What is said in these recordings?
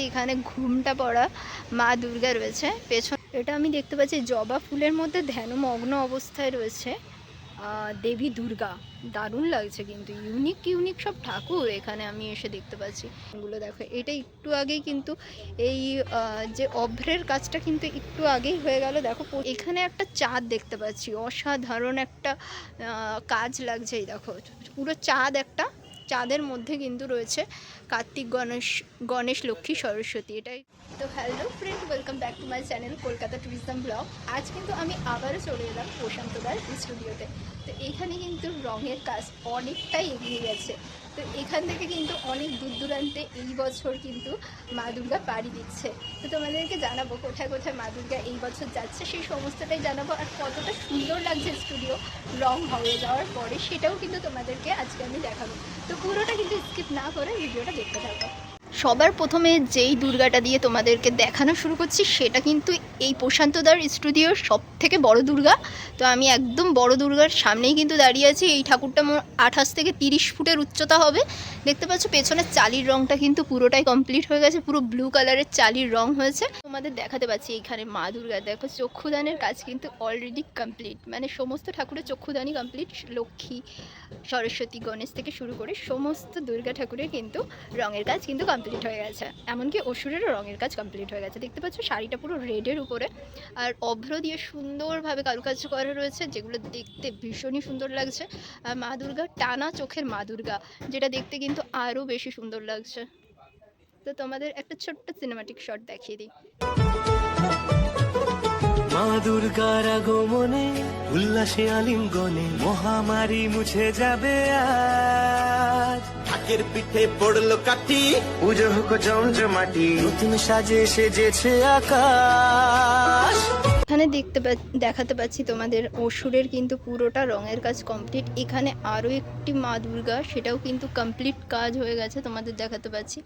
এখানে ঘুমটা পড়া মা দুর্গা রয়েছে পেছন। এটা আমি দেখতে পাচ্ছি জবা ফুলের মধ্যে ধ্যানমগ্ন অবস্থায় রয়েছে দেবী দুর্গা। দারুণ লাগছে, কিন্তু ইউনিক ইউনিক সব ঠাকুর এখানে আমি এসে দেখতে পাচ্ছি। এগুলো দেখো, এটা একটু আগেই কিন্তু এই যে অভ্রের কাজটা কিন্তু একটু আগেই হয়ে গেল। দেখো এখানে একটা চাঁদ দেখতে পাচ্ছি, অসাধারণ একটা কাজ লাগছে। এই দেখো পুরো চাঁদ, একটা চাঁদের মধ্যে কিন্তু রয়েছে কার্তিক, গণেশ, লক্ষ্মী, সরস্বতী। এটাই তো। Hello friend, welcome back to my channel Kolkata tourism blog. আজ কিন্তু আমি আবারও চলে এলাম প্রশান্তদার স্টুডিওতে। তো এখানে কিন্তু রঙের কাজ অনেকটাই এগিয়ে গেছে। তো এখান থেকে কিন্তু অনেক দূর দূরান্তে এই বছর কিন্তু মা দুর্গা পাড়ি দিচ্ছে। তো তোমাদেরকে জানাবো কোথায় কোথায় মা দুর্গা এই বছর যাচ্ছে, সেই সমস্তটাই জানাবো। আর কতটা সুন্দর লাগছে স্টুডিও রং হয়ে যাওয়ার পরে, সেটাও কিন্তু তোমাদেরকে আজকে আমি দেখাবো। তো পুরোটা কিন্তু স্কিপ না করে ভিডিওটা দেখতে থাকো। সবার প্রথমে যেই দুর্গাটা দিয়ে তোমাদেরকে দেখানো শুরু করছি, সেটা কিন্তু এই প্রশান্তদার স্টুডিওর সব থেকে বড় দুর্গা। তো আমি একদম বড় দুর্গার সামনেই কিন্তু দাঁড়িয়ে আছি। এই ঠাকুরটা 28 থেকে 30 ফুটের উচ্চতা হবে। দেখতে পাচ্ছ পেছনের চালির রংটা কিন্তু পুরোটাই কমপ্লিট হয়ে গেছে, পুরো ব্লু কালারের চালির রং হয়েছে। তোমাদের দেখাতে পাচ্ছি এখানে মা দুর্গা। দেখো চক্ষুদানের কাজ কিন্তু অলরেডি কমপ্লিট, মানে সমস্ত ঠাকুরের চক্ষুদানই কমপ্লিট। লক্ষ্মী, সরস্বতী, গণেশ থেকে শুরু করে সমস্ত দুর্গা ঠাকুরের কিন্তু রঙের কাজ কিন্তু কমপ্লিট হয়ে গেছে। এমনকি অসুরেরও রঙের কাজ কমপ্লিট হয়ে গেছে। দেখতে পাচ্ছ শাড়িটা পুরো রেডের উপরে, আর অভ্র দিয়ে সুন্দরভাবে কারুকার্য করা রয়েছে, যেগুলো দেখতে ভীষণই সুন্দর লাগছে। আর মা দুর্গা টানা চোখের মা দুর্গা, যেটা দেখতে কিন্তু আরও বেশি সুন্দর লাগছে। তো তোমাদের একটা ছোট্ট সিনেমাটিক শট দেখিয়ে দিই। মা দুর্গার আগমনে উল্লাসে আলিঙ্গনে মহামারী মুছে যাবে আজ। ঢাকের পিঠে পড়লো কাঠি, পুজো হোক জমজমাটি, নতুন সাজে সেজেছে আকাশ। এখানে দেখাতে পাচ্ছি তোমাদের অসুরের কিন্তু পুরোটা রঙের কাজ কমপ্লিট। এখানে আরও একটি মা দুর্গা, সেটাও কিন্তু কমপ্লিট কাজ হয়ে গেছে, তোমাদের দেখাতে পাচ্ছি।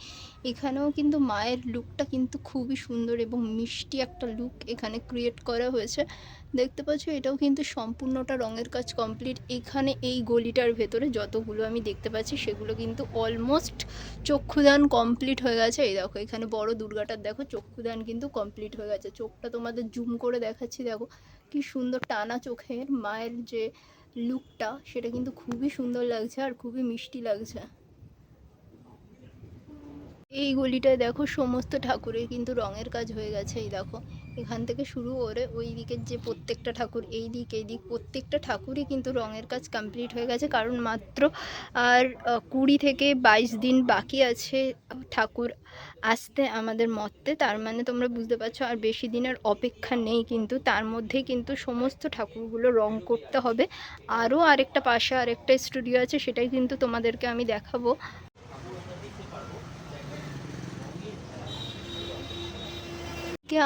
এখানেও কিন্তু মায়ের লুকটা কিন্তু খুবই সুন্দর এবং মিষ্টি একটা লুক এখানে ক্রিয়েট করা হয়েছে। দেখতে পাচ্ছ এটাও কিন্তু সম্পূর্ণটা রঙের কাজ কমপ্লিট। এখানে এই গলিটার ভেতরে যতগুলো আমি দেখতে পাচ্ছি, সেগুলো কিন্তু অলমোস্ট চক্ষুদান কমপ্লিট হয়ে গেছে। এই দেখো এখানে বড় দুর্গাটার দেখো চক্ষুদান কিন্তু কমপ্লিট হয়ে গেছে। চোখটা তোমাদের জুম করে দেখাচ্ছি, দেখো কি সুন্দর টানা চোখের মায়ের যে লুকটা, সেটা কিন্তু খুবই সুন্দর লাগছে আর খুবই মিষ্টি লাগছে। এই গলিটায় দেখো সমস্ত ঠাকুরের কিন্তু রঙের কাজ হয়ে গেছে। এই দেখো এখান থেকে শুরু করে ওই দিকের যে প্রত্যেকটা ঠাকুর, এই দিক প্রত্যেকটা ঠাকুরই কিন্তু রঙের কাজ কমপ্লিট হয়ে গেছে। কারণ মাত্র আর 20 থেকে 22 দিন বাকি আছে ঠাকুর আসতে আমাদের মর্তে। তার মানে তোমরা বুঝতে পারছো আর বেশি দিনের অপেক্ষা নেই। কিন্তু তার মধ্যেই কিন্তু সমস্ত ঠাকুরগুলো রং করতে হবে। আরও আরেকটা পাশে আরেকটা স্টুডিও আছে, সেটাই কিন্তু তোমাদেরকে আমি দেখাবো।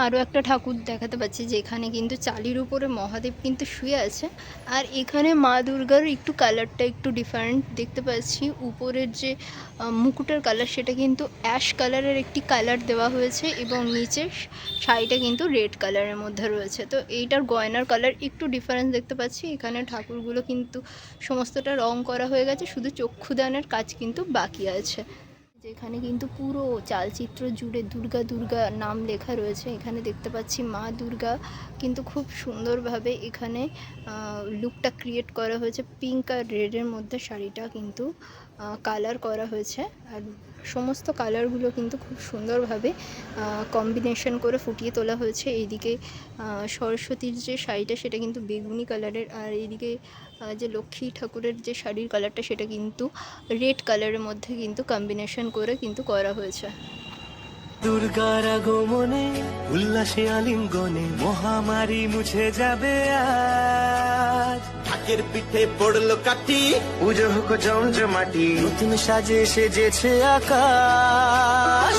আরও একটা ঠাকুর দেখাতে পাচ্ছি, যেখানে কিন্তু চালির উপরে মহাদেব কিন্তু শুয়ে আছে। আর এখানে মা দুর্গার একটু কালারটা একটু ডিফারেন্ট দেখতে পাচ্ছি। উপরের যে মুকুটের কালার, সেটা কিন্তু অ্যাশ কালারের একটি কালার দেওয়া হয়েছে এবং নিচে শাড়িটা কিন্তু রেড কালারের মধ্যে রয়েছে। তো এইটার গয়নার কালার একটু ডিফারেন্স দেখতে পাচ্ছি। এখানে ঠাকুরগুলো কিন্তু সমস্তটা রং করা হয়ে গেছে, শুধু চক্ষুদানের কাজ কিন্তু বাকি আছে। যেখানে কিন্তু পুরো চালচিত্র জুড়ে দুর্গা দুর্গা নাম লেখা রয়েছে। এখানে দেখতে পাচ্ছি মা দুর্গা কিন্তু খুব সুন্দরভাবে এখানে লুকটা ক্রিয়েট করা হয়েছে। পিঙ্ক আর রেডের মধ্যে শাড়িটা কিন্তু কালার করা হয়েছে, আর সমস্ত কালারগুলো কিন্তু খুব সুন্দরভাবে কম্বিনেশন করে ফুটিয়ে তোলা হয়েছে। এইদিকে সরস্বতীর যে শাড়িটা, সেটা কিন্তু বেগুনি কালারের, আর এইদিকে যে লক্ষ্মী ঠাকুরের যে শাড়ির কালারটা, সেটা কিন্তু রেড কালারের মধ্যে কিন্তু কম্বিনেশন করে কিন্তু করা হয়েছে। দুর্গার আগমনে উল্লাসে আলিঙ্গনে মহামারী মুছে যাবে আজ। ঢাকের পিঠে পড়লো কাঠি, পুজো হোক জমজমাটি, নতুন সাজে সেজেছে আকাশ।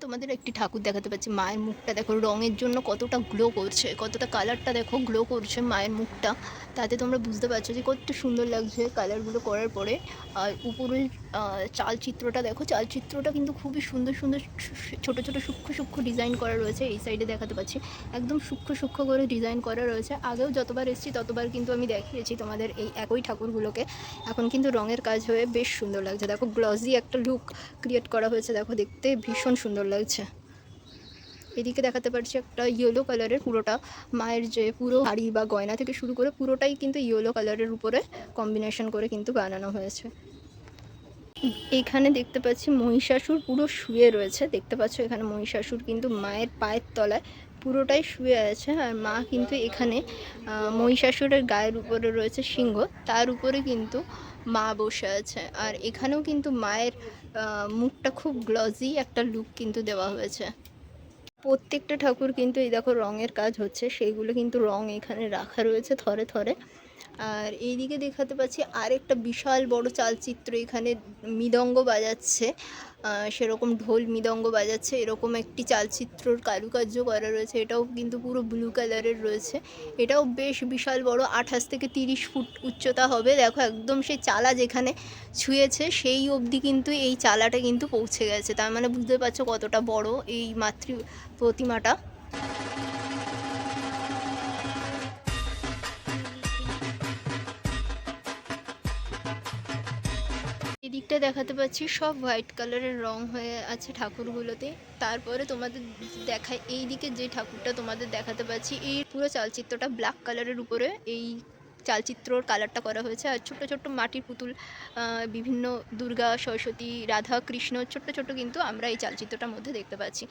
তোমাদের একটি ঠাকুর দেখাতে পাচ্ছি। মায়ের মুখটা দেখো রঙের জন্য কতটা গ্লো করছে, কতটা কালারটা দেখো গ্লো করছে মায়ের মুখটা, তাতে তোমরা বুঝতে পারছো যে কত সুন্দর লাগছে কালারগুলো করার পরে। আর উপরের চালচিত্রটা দেখো, চালচিত্রটা কিন্তু খুবই সুন্দর সুন্দর ছোটো ছোটো সূক্ষ্ম সূক্ষ্ম ডিজাইন করা রয়েছে। এই সাইডে দেখাতে পাচ্ছি একদম সূক্ষ্ম সূক্ষ্ম করে ডিজাইন করা রয়েছে। আগেও যতবার এসেছি ততবার কিন্তু আমি দেখিয়েছি তোমাদের এই একই ঠাকুরগুলোকে। এখন কিন্তু রঙের কাজ হয়ে বেশ সুন্দর লাগছে, দেখো গ্লসি একটা লুক ক্রিয়েট করা হয়েছে, দেখো দেখতে ভীষণ সুন্দর লাগছে। এদিকে দেখাতে পারছি একটা ইয়েলো কালারের, পুরোটা মায়ের যে পুরো শাড়ি বা গয়না থেকে শুরু করে পুরোটাই কিন্তু ইয়েলো কালারের উপরে কম্বিনেশন করে কিন্তু বানানো হয়েছে। এখানে দেখতে পাচ্ছি মহিষাসুর পুরো শুয়ে রয়েছে, দেখতে পাচ্ছ এখানে মহিষাসুর কিন্তু মায়ের পায়ের তলায় পুরোটাই শুয়ে আছে। আর মা কিন্তু এখানে মহিষাসুরের গায়ের উপরে রয়েছে সিংহ, তার উপরে কিন্তু মা বসে আছে। আর এখানেও কিন্তু মায়ের মুখটা খুব গ্লজি একটা লুক কিন্তু দেওয়া হয়েছে। প্রত্যেকটা ঠাকুর কিন্তু এই দেখো রঙের কাজ হচ্ছে, সেইগুলো কিন্তু রং এখানে রাখা রয়েছে থরে থরে। আর এইদিকে দেখাতে পাচ্ছি আরেকটা বিশাল বড় চালচিত্র, এখানে মৃদঙ্গ বাজাচ্ছে, সেরকম ঢোল মৃদঙ্গ বাজাচ্ছে, এরকম একটি চালচিত্রর কারুকার্য করা রয়েছে। এটাও কিন্তু পুরো ব্লু কালারের রয়েছে, এটাও বেশ বিশাল বড়, 28 থেকে 30 ফুট উচ্চতা হবে। দেখো একদম সেই চালা যেখানে ছুঁয়েছে সেই অবধি কিন্তু এই চালাটা কিন্তু পৌঁছে গেছে, তার মানে বুঝতে পারছো কতটা বড় এই মাতৃ প্রতিমাটা। এদিকটা দেখাতে পাচ্ছি সব হোয়াইট কালারের রং হয়ে আছে ঠাকুরগুলোতে। তারপরে তোমাদের দেখায় এই দিকে যে ঠাকুরটা তোমাদের দেখাতে পাচ্ছি, এই পুরো চালচিত্রটা ব্ল্যাক কালারের উপরে এই চালচিত্রর কালারটা করা হয়েছে। আর ছোট্ট ছোট্ট মাটির পুতুল, বিভিন্ন দুর্গা সরস্বতী রাধা কৃষ্ণ ছোট্ট ছোট্ট কিন্তু আমরা এই চালচিত্রটার মধ্যে দেখতে পাচ্ছি।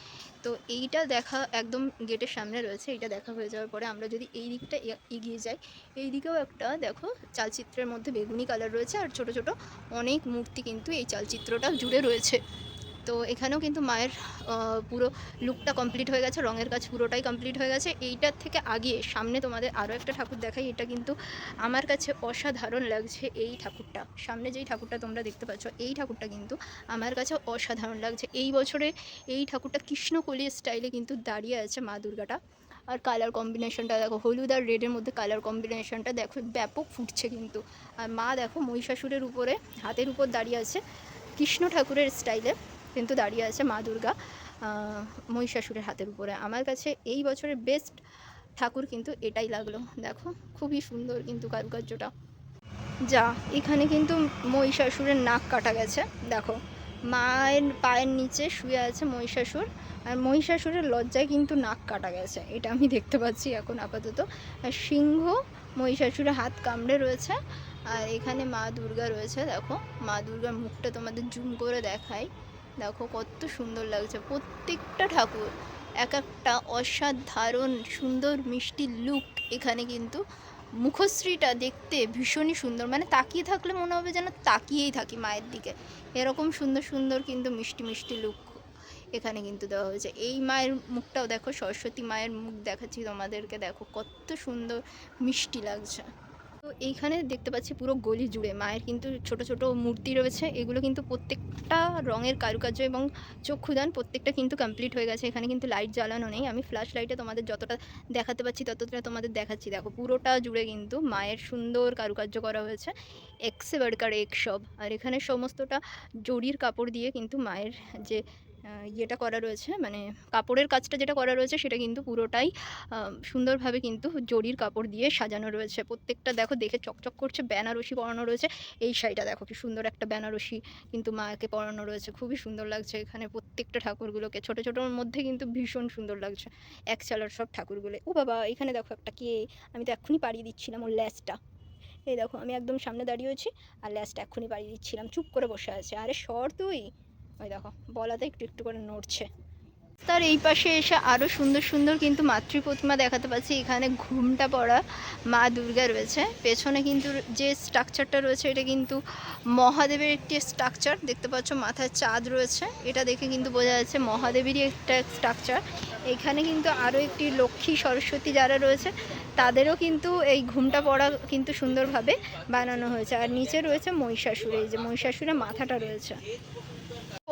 তো এইটা দেখা একদম গেটের সামনে রয়েছে, এইটা দেখা হয়ে যাওয়ার পরে আমরা যদি এই দিকটা এগিয়ে যাই, এই দিকেও একটা দেখো চালচিত্রের মধ্যে বেগুনি কালার রয়েছে, আর ছোট ছোট অনেক মূর্তি কিন্তু এই চালচিত্রটা জুড়ে রয়েছে। তো এখানেও কিন্তু মায়ের পুরো লুকটা কমপ্লিট হয়ে গেছে, রঙের কাজ পুরোটাই কমপ্লিট হয়ে গেছে। এইটার থেকে আগে সামনে তোমাদের আরও একটা ঠাকুর দেখাই, এটা কিন্তু আমার কাছে অসাধারণ লাগছে। এই ঠাকুরটা সামনে যেই ঠাকুরটা তোমরা দেখতে পাচ্ছ, এই ঠাকুরটা কিন্তু আমার কাছে অসাধারণ লাগছে। এই বছরে এই ঠাকুরটা কৃষ্ণকলি স্টাইলে কিন্তু দাঁড়িয়ে আছে মা দুর্গাটা। আর কালার কম্বিনেশনটা দেখো, হলুদ আর রেডের মধ্যে কালার কম্বিনেশনটা দেখো ব্যাপক ফুটছে কিন্তু। আর মা দেখো মহিষাসুরের উপরে হাতের উপর দাঁড়িয়ে আছে, কৃষ্ণ ঠাকুরের স্টাইলে কিন্তু দাঁড়িয়ে আছে মা দুর্গা মহিষাসুরের হাতের উপরে। আমার কাছে এই বছরের বেস্ট ঠাকুর কিন্তু এটাই লাগলো, দেখো খুবই সুন্দর কিন্তু কারুকার্যটা। যা এখানে কিন্তু মহিষাসুরের নাক কাটা গেছে, দেখো মায়ের পায়ের নিচে শুয়ে আছে মহিষাসুর, আর মহিষাসুরের লজ্জায় কিন্তু নাক কাটা গেছে, এটা আমি দেখতে পাচ্ছি এখন আপাতত। আর সিংহ মহিষাসুরের হাত কামড়ে রয়েছে। আর এখানে মা দুর্গা রয়েছে, দেখো মা দুর্গার মুখটা তোমাদের জুম করে দেখাই, দেখো কত সুন্দর লাগছে। প্রত্যেকটা ঠাকুর এক একটা অসাধারণ সুন্দর মিষ্টি লুক। এখানে কিন্তু মুখশ্রীটা দেখতে ভীষণই সুন্দর, মানে তাকিয়ে থাকলে মনে হবে যেন তাকিয়েই থাকি মায়ের দিকে, এরকম সুন্দর সুন্দর কিন্তু মিষ্টি মিষ্টি লুক এখানে কিন্তু দেওয়া হয়েছে। এই মায়ের মুখটাও দেখো, সরস্বতী মায়ের মুখ দেখাচ্ছি তোমাদেরকে, দেখো কত সুন্দর মিষ্টি লাগছে। তো এইখানে দেখতে পাচ্ছি পুরো গলি জুড়ে মায়ের কিন্তু ছোট ছোট মূর্তি রয়েছে, এগুলো কিন্তু প্রত্যেকটা রঙের কারুকার্য এবং চক্ষুদান প্রত্যেকটা কিন্তু কমপ্লিট হয়ে গেছে। এখানে কিন্তু লাইট জ্বালানো নেই, আমি ফ্ল্যাশ লাইটে তোমাদের যতটা দেখাতে পাচ্ছি ততটা তোমাদের দেখাচ্ছি। দেখো পুরোটা জুড়ে কিন্তু মায়ের সুন্দর কারুকার্য করা হয়েছে, একসে বাড়কার এক সব। আর এখানে সমস্তটা জরির কাপড় দিয়ে কিন্তু মায়ের যে ইয়েটা করা রয়েছে, মানে কাপড়ের কাজটা যেটা করা রয়েছে সেটা কিন্তু পুরোটাই সুন্দরভাবে কিন্তু জরির কাপড় দিয়ে সাজানো রয়েছে। প্রত্যেকটা দেখো দেখে চকচক করছে, বেনারসি পরানো রয়েছে। এই শাড়িটা দেখো কি সুন্দর একটা বেনারসি কিন্তু মাকে পরানো রয়েছে, খুবই সুন্দর লাগছে। এখানে প্রত্যেকটা ঠাকুরগুলোকে ছোটো ছোটোর মধ্যে কিন্তু ভীষণ সুন্দর লাগছে, এক চালার সব ঠাকুরগুলো। ও বাবা এখানে দেখো একটা কে, আমি তো এক্ষুনি পাড়িয়ে দিচ্ছিলাম ওর ল্যাসটা, এই দেখো আমি একদম সামনে দাঁড়িয়েছি আর ল্যাসটা এক্ষুনি পাড়িয়ে দিচ্ছিলাম, চুপ করে বসে আছে। আরে সর তুই, ওই দেখো বলাতে একটু একটু করে নড়ছে। তার এই পাশে এসে আরও সুন্দর সুন্দর কিন্তু মাতৃ প্রতিমা দেখাতে পাচ্ছি। এখানে ঘুমটা পড়া মা দুর্গা রয়েছে, পেছনে কিন্তু যে স্ট্রাকচারটা রয়েছে এটা কিন্তু মহাদেবের একটি স্ট্রাকচার দেখতে পাচ্ছ, মাথায় চাঁদ রয়েছে, এটা দেখে কিন্তু বোঝা যাচ্ছে মহাদেবেরই একটা স্ট্রাকচার। এখানে কিন্তু আরও একটি লক্ষ্মী সরস্বতী যারা রয়েছে তাদেরও কিন্তু এই ঘুমটা পড়া কিন্তু সুন্দরভাবে বানানো হয়েছে। আর নিচে রয়েছে মহিষাসুর, এই যে মহিষাসুরের মাথাটা রয়েছে।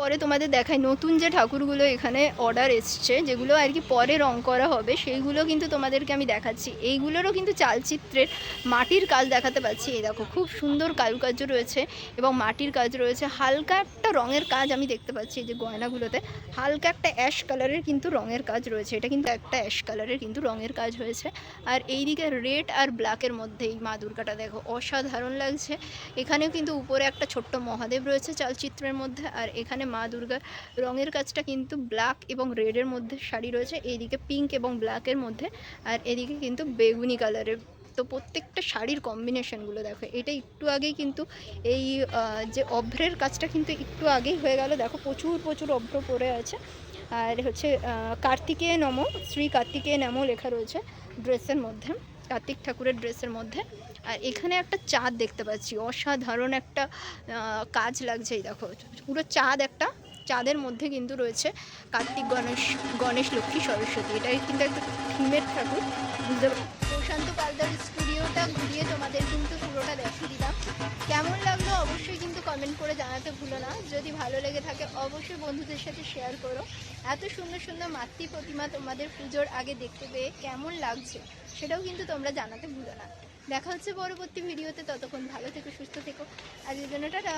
পরে তোমাদের দেখাই নতুন যে ঠাকুরগুলো এখানে অর্ডার এসছে, যেগুলো আর কি পরে রং করা হবে, সেইগুলো কিন্তু তোমাদেরকে আমি দেখাচ্ছি। এইগুলোরও কিন্তু চালচিত্রের মাটির কাজ দেখাতে পাচ্ছি। এই দেখো খুব সুন্দর কারুকার্য রয়েছে এবং মাটির কাজ রয়েছে। হালকা একটা রঙের কাজ আমি দেখতে পাচ্ছি এই যে গয়নাগুলোতে, হালকা একটা অ্যাশ কালারের কিন্তু রঙের কাজ রয়েছে। এটা কিন্তু একটা অ্যাশ কালারের কিন্তু রঙের কাজ হয়েছে। আর এইদিকে রেড আর ব্ল্যাকের মধ্যে এই মা দুর্গাটা দেখো অসাধারণ লাগছে। এখানেও কিন্তু উপরে একটা ছোট্ট মহাদেব রয়েছে চালচিত্রের মধ্যে। আর এখানে মা দুর্গার রঙের কাজটা কিন্তু ব্ল্যাক এবং রেডের মধ্যে শাড়ি রয়েছে, এইদিকে পিঙ্ক এবং ব্ল্যাকের মধ্যে, আর এদিকে কিন্তু বেগুনি কালারের। তো প্রত্যেকটা শাড়ির কম্বিনেশনগুলো দেখো। এটা একটু আগেই কিন্তু এই যে অভ্রের কাজটা কিন্তু একটু আগেই হয়ে গেল। দেখো প্রচুর প্রচুর অভ্র পরে আছে। আর হচ্ছে কার্তিকেয় নম, শ্রী কার্তিকেয় নম লেখা রয়েছে ড্রেসের মধ্যে, কার্তিক ঠাকুরের ড্রেসের মধ্যে। আর এখানে একটা চাঁদ দেখতে পাচ্ছি, অসাধারণ একটা কাজ লাগছে। এই দেখো পুরো চাঁদ, একটা চাঁদের মধ্যে কিন্তু রয়েছে কার্তিক, গণেশ লক্ষ্মী সরস্বতী। এটাই কিন্তু একটা থিমের ঠাকুর, বুঝতে পারি। প্রশান্ত পালদার স্টুডিওটা ঘুরিয়ে তোমাদের কিন্তু পুরোটা দেখিয়ে দিলাম। কেমন লাগলো অবশ্যই কিন্তু কমেন্ট করে জানাতে ভুলো না। যদি ভালো লেগে থাকে অবশ্যই বন্ধুদের সাথে শেয়ার করো। এত সুন্দর সুন্দর মাতৃ প্রতিমা তোমাদের পুজোর আগে দেখতে পেয়ে কেমন লাগছে সেটাও কিন্তু তোমরা জানাতে ভুলো না। দেখা হচ্ছে পরবর্তী ভিডিওতে, ততক্ষণ ভালো থেকো, সুস্থ থেকো। আজকের জন্য টাটা।